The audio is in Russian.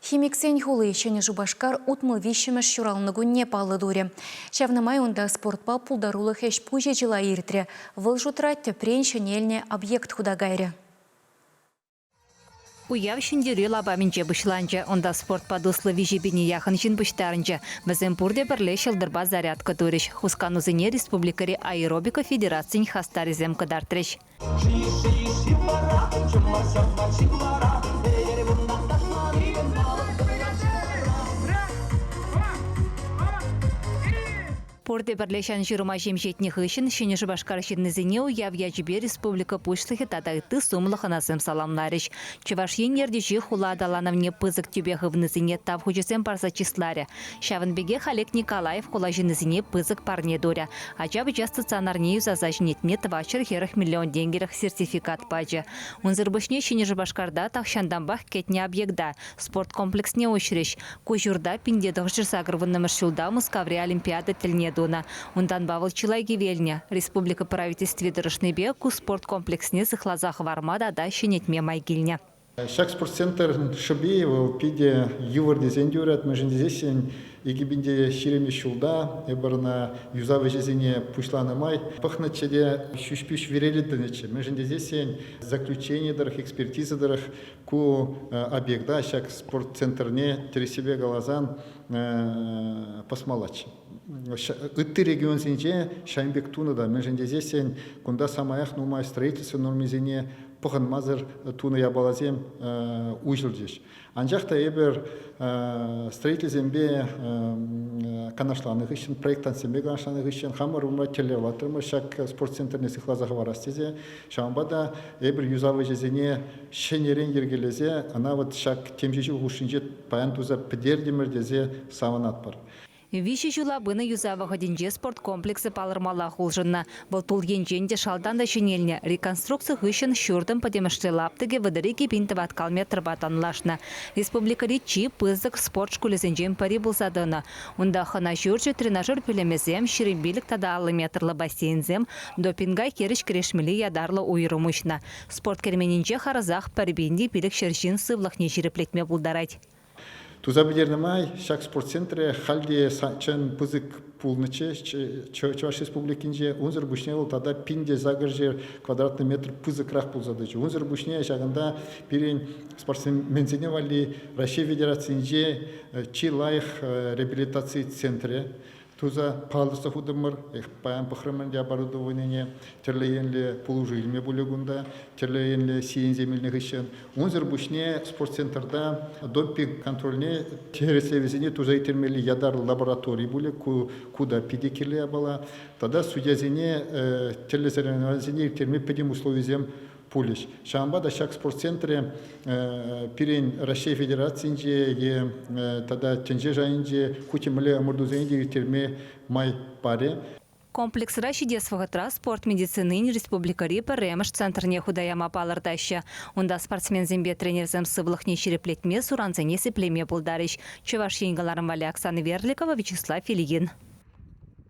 Химиксен хулы шене жубашкар утмы вишемеш шуралны гунне палы дуре. Шавнамай онда спортпа пулдарулы хэш пуже жила иртре. Выл жутрат тепрен шенельне объект худагайре. Уяв шындері лабаминче бұшланчы, онда спорт падуслы вижебіне яхын жын бұштарынчы. Бізен пұрде бірле шылдырба зарядка туриш. Хусканузыне республикари аэробика федерациян хастаризем кадартреш. Порте бірлешан жырыма жемжетіне ғышын, шене жыбашқар шеднізіне уяв яжібе республика пұшлығы татайты сумлы қанасым саламларыш. Чываш енердежі хула адаланавне пызык тюбе ғывнызіне тав хұжысым парса числаре. Шавынбеге Халек Николаев хула жынызіне пызык парне доря. Ачабы жа стационарне юзаза жынетме твачыр херах миллион денгерах сертификат пачы. Унзырбышне шене жыбашқарда тақшандамбақ кетне объекта. Спорт комплексне очырыш. Кужурда пиндедіғ жырсағырвынны мұршылда Московре олимпиада тіліне Ундан бавыл чилайги вельня. Республика правительстве дырышныбе ку спорт комплексне сыхлазах вармада да шенетме майгильня. Шак спортцентр Шабиева пиде ювар дезендюрат межендезесен егибинде ширеме шулда эбарна юзавы жезине пушланы май пахначеде шушпиш верелиденече межендезесен заключение дырых экспертиза дырых ку объекта шак спортцентрне тересебе галазан посмалач. Ытты регион сенче Шаймбек Тунада межендезесен кунда самаях нумай строительство нормизине похын мазыр туны ябалазем уйжилдеш. Анжақта ебер строительзембе канашланых ищен, проектан сембе канашланых ищен, хамар умра телеватырмы шак спортцентрне сыхлазах варастезе, шамбада ебер юзавы жезене шенерен ергелезе, ана вот шак темжежі ұғышынжет паян туза педердемірдезе саванат бар. Виші жула бұны юзавығы денже спорт комплексы палырмала құлжынна. Бұл тұл енженде шалдан да шенеліне реконструкция ғышын шүрдім падемішті лаптыге вадырыки пинті ваткалме тұрбатанлашна. Республикари чи пызық спорт шкулезенжен пари бұлсадыны. Онда хына жүрші тренажер пілемезем, ширембелік тада алы метрлы бассейнзем, допингай керіш керешмелі ядарлы ойырымышна. Спорт керменінже харызақ парбенде пілік шершін сывлық нежіріплетме бұлдарайд. Туза бедернамай шак спортцентре халде чен пызык пулныче Чуваш республикинже унзыр бушнел тада пинде загыржер квадратный метр пызык рах пулзадычы. Унзыр бушне шагында пирен спортсмензене вали Россия Федерациясынже чи лайх реабилитации центре. Туза палыса худымыр, паян пахрымын оборудование, терлеенле полужильме булегунда, терлеенле сиенземельных ищен. Унзыр бушне спортцентрда допинг контрольне тересевизине туза итермели ядар лабораторий буле, куда педикерле была. Тогда судьязине терлезереназине итерме педим условизем пулиш. Шамбада шак спортцентре пирен Россия Федерациясынже тогда тенже жайынже кутимле амурдузенде итерме май паре. Комплекс рашиде свагатра спорт медицины республикари паремыш центрне худаяма палырдаща. Онда спортсмен зембе тренерзем сывлых нечереплетме суранзене сеплеме булдарыш. Чуваш енгаларым вали Оксана Верликова, Вячеслав Филигин.